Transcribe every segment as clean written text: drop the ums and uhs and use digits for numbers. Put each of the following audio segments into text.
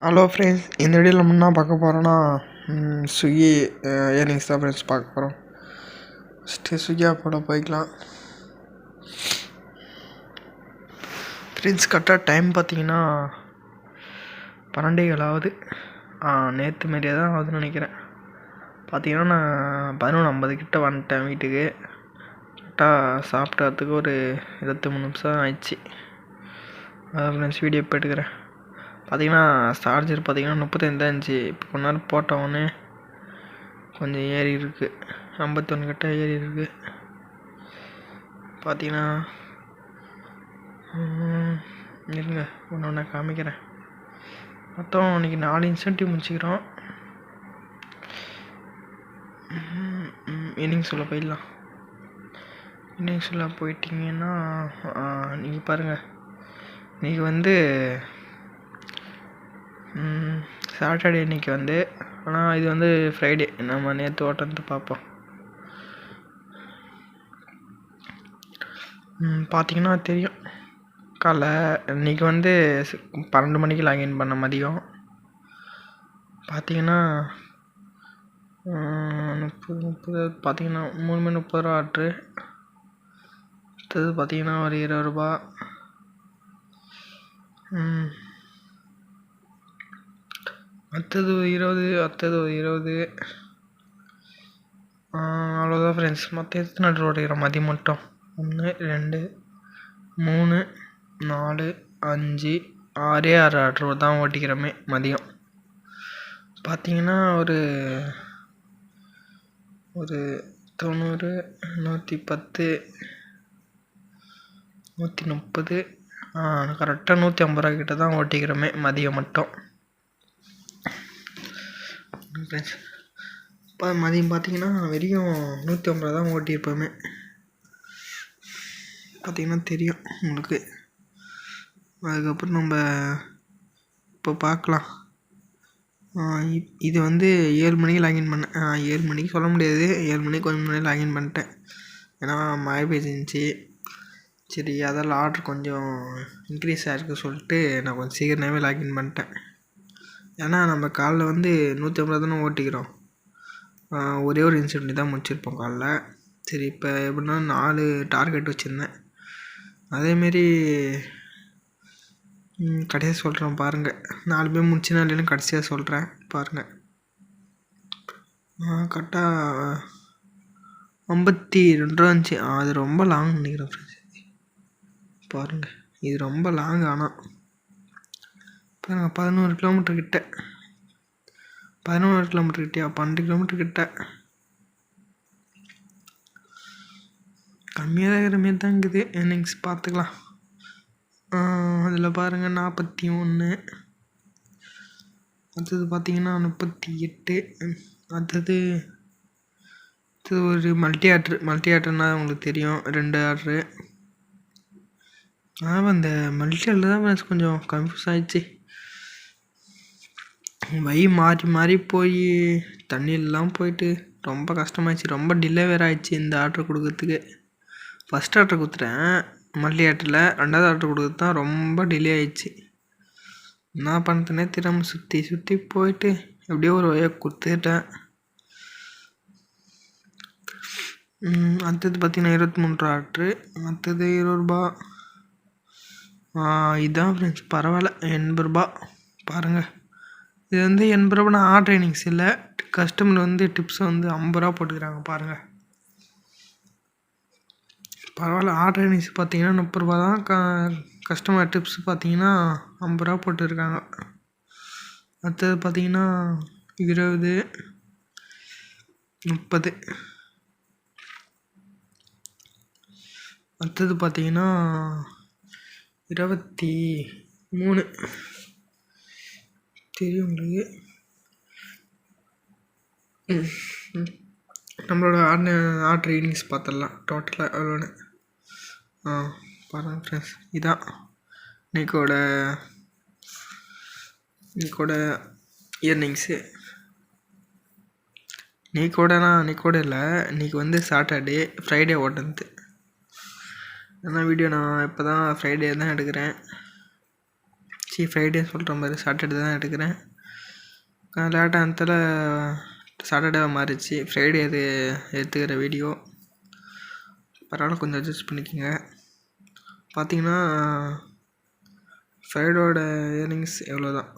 Hello friends, இந்த வீடியோவில் நம்ம என்ன பார்க்க போகிறோன்னா ஸ்விக்கி ஏர்னிங்ஸ் தான் ஃப்ரெண்ட்ஸ் பார்க்க போகிறோம். ஃபஸ்ட்டு ஸ்விக்கி ஆப்போட போய்க்கலாம். ஃப்ரெண்ட்ஸ் கரெக்டாக டைம் பார்த்தீங்கன்னா 12:15 ஆகுது. நேற்று மாரியே தான் ஆகுதுன்னு நினைக்கிறேன். பார்த்தீங்கன்னா நான் 11:50 கிட்ட வந்துட்டேன் வீட்டுக்கு. கரெக்டாக சாப்பிட்டதுக்கு ஒரு 23 நிமிஷம் ஆயிடுச்சு. அதான் ஃப்ரெண்ட்ஸ் வீடியோ இப்போ எடுக்கிறேன். பார்த்தீங்கன்னா சார்ஜர் பார்த்தீங்கன்னா 35 தான் இருந்துச்சு. இப்போ கொஞ்ச நேரம் போட்டவொடனே கொஞ்சம் ஏறி இருக்குது, 51 கிட்ட ஏறி இருக்குது. பார்த்தீங்கன்னா இருங்க ஒன்று ஒன்றா காமிக்கிறேன். மொத்தம் இன்றைக்கி 4 இன்சென்டிவ் முடிச்சுக்கிறோம். இன்னிங் சொல்ல போயிடலாம். இன்னிங் சொல்ல போயிட்டீங்கன்னா நீங்கள் பாருங்கள், இன்றைக்கி வந்து சாட்டர்டே இன்றைக்கி வந்து, ஆனால் இது வந்து ஃப்ரைடே. நம்ம நேற்று ஓட்டந்து பார்ப்போம். பார்த்தீங்கன்னா தெரியும், காலைல இன்றைக்கி வந்து 12 மணிக்கு லாகின் பண்ண மதியம். பார்த்தீங்கன்னா 30 பார்த்தீங்கன்னா 3 மணி 30 ரூபா ஆட்ரு. அடுத்தது பார்த்தீங்கன்னா ஒரு 20 ரூபா. அடுத்தது 20, அடுத்தது 20. அவ்வளோதான் ஃப்ரெண்ட்ஸ். மொத்தம் எத்தனை ஆர்டர் ஓட்டிக்கிறோம் மதியம் மட்டும்? 1 2 3 4 5 6 ஆர்டர் தான் ஓட்டிக்கிறோமே மதியம். பார்த்தீங்கன்னா ஒரு 90 110 130 கரெக்டாக 150 ரூபா கிட்ட தான் ஓட்டிக்கிறோமே மதியம் மட்டும் ஃப்ரெண்ட்ஸ். இப்போ மதியம் பார்த்தீங்கன்னா வெறும் 150 ரூபா தான் ஓட்டியிருப்போமே. பார்த்தீங்கன்னா தெரியும் உங்களுக்கு. அதுக்கப்புறம் நம்ம இப்போ பார்க்கலாம். இது வந்து 7 மணிக்கு லாகின் பண்ணேன். 7 மணிக்கு சொல்ல முடியாது, 7 மணிக்கு கொஞ்சம் முன்னாடி லாகின் பண்ணிட்டேன். ஏன்னா மழை பெய்ஞ்சிருந்துச்சி. சரி, அதெல்லாம் ஆர்டர் கொஞ்சம் இன்க்ரீஸ் ஆகிருக்கு சொல்லிட்டு நான் கொஞ்சம் சீக்கிரமாகவே லாகின் பண்ணிட்டேன். ஏன்னா நம்ம காலைல வந்து 150 தானே ஓட்டிக்கிறோம். ஒரே ஒரு இன்சிடென்ட் தான் முடிச்சிருப்போம் காலைல. சரி, இப்போ எப்படின்னா 4 டார்கெட் வச்சுருந்தேன். அதேமாரி கடைசியாக சொல்கிறேன் பாருங்கள். 4 பேர் முடிச்சுனா இல்லைன்னு கடைசியாக சொல்கிறேன் பாருங்கள். கரெக்டாக 52 ரூபா இருந்துச்சு. அது ரொம்ப லாங் நினைக்கிறேன் ஃப்ரெண்ட்ஸ். பாருங்கள், இது ரொம்ப லாங். ஆனால் பாருங்கள், 11 கிலோமீட்டர் கிட்ட, 11 கிலோமீட்டர் கிட்டயா, 12 கிலோமீட்டர் கிட்ட. கம்மியாக தான் இருக்கிற மாரி தான் இருக்குது. இன்னிங்ஸ் பார்த்துக்கலாம். அதில் பாருங்கள் 41. அடுத்தது பார்த்தீங்கன்னா 38. அடுத்தது ஒரு மல்டி ஆர்டர்னா உங்களுக்கு தெரியும், 2 ஆர்டரு. அந்த மல்டி ஆர்டர் தான் கொஞ்சம் கன்ஃபியூஸ் ஆகிடுச்சு. மாறி மாறி போய் தண்ணியெல்லாம் போயிட்டு ரொம்ப கஷ்டமாயிடுச்சு. ரொம்ப டிலே வேறு ஆயிடுச்சு இந்த ஆர்டர் கொடுக்கறதுக்கு. ஃபஸ்ட் ஆர்டர் கொடுத்துட்டேன் மல்டி ஆர்டரில், 2வது ஆர்டர் கொடுக்குறது தான் ரொம்ப டிலே ஆயிடுச்சு. என்ன பண்ணுறதுனே தெரியாமல் சுற்றி சுற்றி போயிட்டு எப்படியோ ஒரு வழியாக கொடுத்துட்டேன். அடுத்தது பார்த்தீங்கன்னா 23 ரூபா ஆர்டரு. அடுத்தது 20 ரூபா. இதுதான் ஃப்ரெண்ட்ஸ், பரவாயில்ல. 80 ரூபா பாருங்கள். இது வந்து 80 ரூபா ஆர்டர் இன்னிங்ஸ் இல்லை, கஸ்டமர் வந்து டிப்ஸ் வந்து 50 ரூபா போட்டுக்கிறாங்க பாருங்கள். பரவாயில்ல. ஆர்டர் இன்னிங்ஸ் பார்த்தீங்கன்னா 30 ரூபா தான். கஸ்டமர் டிப்ஸ் பார்த்தீங்கன்னா 50 ரூபா போட்டுருக்காங்க. அடுத்தது பார்த்தீங்கன்னா 20 30. அடுத்தது பார்த்தீங்கன்னா 23. தெரியும் உங்களுக்கு. நம்மளோட ஆர்டர் இன்னிங்ஸ் பார்த்துடலாம் டோட்டலாக எவ்வளோன்னு. பாருங்கள் ஃப்ரெண்ட்ஸ், இதான் இன்னைக்கோட இயர்னிங்ஸு. இன்னைக்கோட இல்லை, இன்றைக்கி வந்து சாட்டர்டே. ஃப்ரைடே ஓட்டுறது. ஏன்னா வீடியோ நான் இப்போ தான் ஃப்ரைடே தான் எடுக்கிறேன். ஃப்ரைடே சொல்கிற மாதிரி சாட்டர்டே தான் எடுக்கிறேன். லேட்டாக அந்தத்தில் சாட்டர்டே மாறிடுச்சு, ஃப்ரைடே அது எடுத்துக்கிற வீடியோ. பரவாயில்ல, கொஞ்சம் அட்ஜஸ்ட் பண்ணிக்கோங்க. பார்த்தீங்கன்னா ஃப்ரைடோட ஏர்னிங்ஸ் எவ்வளோ தான்,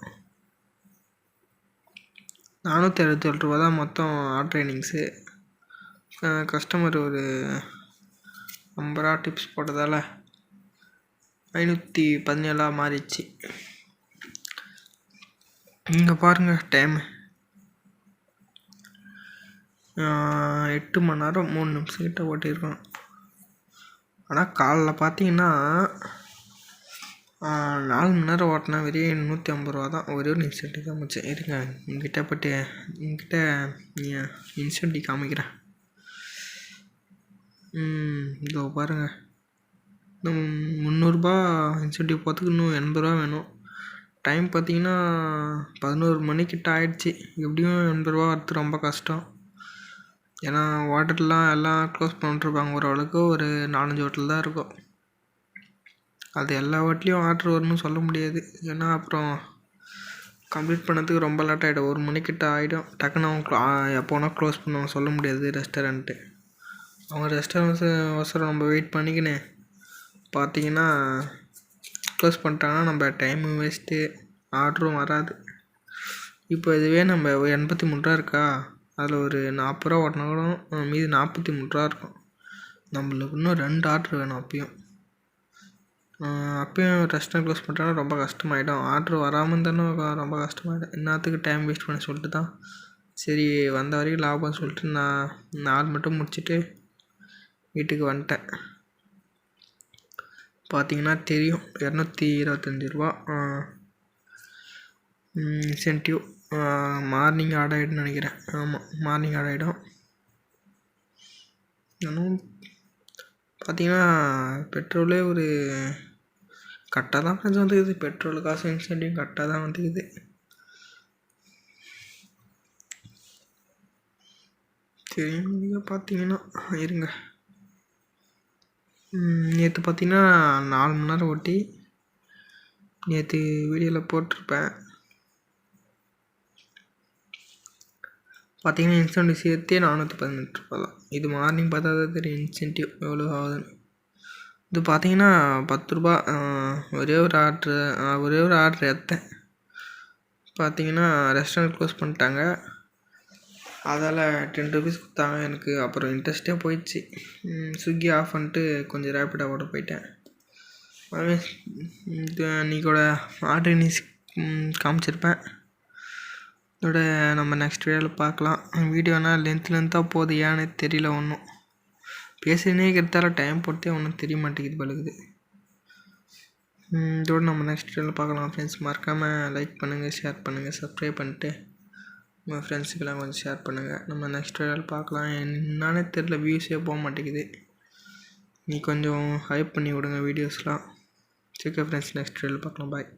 467 ரூபா தான் மொத்தம் ஆர்டர் ஏர்னிங்ஸு. கஸ்டமர் ஒரு 50 ரூபா டிப்ஸ் போட்டதால் 517 மாறிடுச்சு. இங்கே பாருங்கள் டைமு 8 மணி நேரம் 3 நிமிஷம் கிட்ட ஓட்டியிருக்கோம். ஆனால் காலைல பார்த்தீங்கன்னா 4 மணி நேரம் ஓட்டினா வெறும் 150 ரூபா தான். ஒரே ஒரு இன்சென்டிவ் தான் முடிச்சேன். இருங்க என்கிட்ட இன்சென்டிவ் காமிக்கிறேன். இதோ பாருங்கள், இன்னும் 300 இன்சென்டிவ் போகிறதுக்கு இன்னும் 80 ரூபா வேணும். டைம் பார்த்தீங்கன்னா 11 மணிக்கிட்ட ஆகிடுச்சி. எப்படியும் 80 ரூபா வரது ரொம்ப கஷ்டம். ஏன்னா ஹோட்டல்லாம் எல்லாம் க்ளோஸ் பண்ணிட்டுருப்பாங்க. ஓரளவுக்கு ஒரு 4-5 ஹோட்டல் தான் இருக்கும். அது எல்லா ஹோட்டலையும் ஆர்டர் வரும்னு சொல்ல முடியாது. ஏன்னா அப்புறம் கம்ப்ளீட் பண்ணதுக்கு ரொம்ப லேட் ஆகிடும். 1 மணிக்கிட்ட ஆகிடும். டக்குன்னு அவங்க எப்போனா க்ளோஸ் பண்ணுவாங்க, சொல்ல முடியாது ரெஸ்டாரண்ட்டு. அவங்க ரெஸ்டாரண்ட்ஸு அவசரம் நம்ம வெயிட் பண்ணிக்கின்னு பார்த்தீங்கன்னா க்ளோஸ் பண்ணிட்டாங்கன்னா நம்ம டைமு வேஸ்ட்டு, ஆர்டரும் வராது. இப்போ இதுவே நம்ம 83 ரூபா இருக்கா, அதில் ஒரு 40 ரூபா ஓட்டினா கூட மீதி 43 ரூபா இருக்கும். நம்மளுக்கு இன்னும் 2 ஆர்டர் வேணும். அப்பயும் ரெஸ்டாரண்ட் க்ளோஸ் பண்ணிட்டாங்கன்னா ரொம்ப கஷ்டமாயிடும். ஆர்டர் வராமல் இருந்தாலும் ரொம்ப கஷ்டமாயிடும். இன்னத்துக்கு டைம் வேஸ்ட் பண்ண சொல்லிட்டு தான் சரி வந்த வரைக்கும் லாபம்னு சொல்லிட்டு நான் 4 மட்டும் முடிச்சுட்டு வீட்டுக்கு வந்துட்டேன். பார்த்தீங்கன்னா தெரியும் 225 ரூபா இன்சென்டிவ். மார்னிங் ஆட் ஆகிடும்னு நினைக்கிறேன். ஆமாம், மார்னிங் ஆட் ஆகிடும். இன்னும் பார்த்தீங்கன்னா பெட்ரோலே ஒரு கரெக்டாக தான் கொஞ்சம் வந்துக்குது. பெட்ரோல் காசு இன்சென்டிவ் கரெக்டாக தான் வந்துக்குது. சரி, நீங்கள் பார்த்தீங்கன்னா இருங்க, நேற்று பார்த்தீங்கன்னா 4 மணி நேரம் ஓட்டி நேற்று வீடியோவில் போட்டிருப்பேன். பார்த்தீங்கன்னா இன்சென்டிவ் சேர்த்தே 418 ரூபா தான். இது மார்னிங் பார்த்தா தான் தெரியும் இன்சென்டிவ் எவ்வளோ ஆகுதுன்னு. இது பார்த்தீங்கன்னா 10 ரூபா. ஒரே ஒரு ஆர்டர் எடுத்தேன். பார்த்தீங்கன்னா ரெஸ்டாரண்ட் க்ளோஸ் பண்ணிட்டாங்க. அதால் 10 ருபீஸ் கொடுத்தாங்க எனக்கு. அப்புறம் இன்ட்ரெஸ்ட்டே போயிடுச்சு. ஸ்விக்கி ஆஃப் பண்ணிட்டு கொஞ்சம் ரேப்பிடாக ஓட போயிட்டேன். இன்றைக்கோட ஆர்டர் நியூஸ் காமிச்சிருப்பேன். இதோட நம்ம நெக்ஸ்ட் வீடியோவில் பார்க்கலாம். வீடியோனால் லென்த்தாக போகுது, ஏன்னு தெரியல. ஒன்றும் பேசினே இருக்கிறதால டைம் போட்டே ஒன்றும் தெரிய மாட்டேங்குது பழகுது. இதோட நம்ம நெக்ஸ்ட் வீடியோவில் பார்க்கலாம் ஃப்ரெண்ட்ஸ். மறக்காமல் லைக் பண்ணுங்கள், ஷேர் பண்ணுங்கள், சப்ஸ்கிரைப் பண்ணிட்டு உங்கள் ஃப்ரெண்ட்ஸுக்கெல்லாம் கொஞ்சம் ஷேர் பண்ணுங்கள். நம்ம நெக்ஸ்ட் வீடியோவில் பார்க்கலாம். என்னன்னே தெரில, வியூஸே போக மாட்டேங்குது. நீ கொஞ்சம் ஹைப் பண்ணி விடுங்க வீடியோஸ்லாம். சரி ஃப்ரெண்ட்ஸ், நெக்ஸ்ட் வீடியோவில் பார்க்கலாம். பாய்.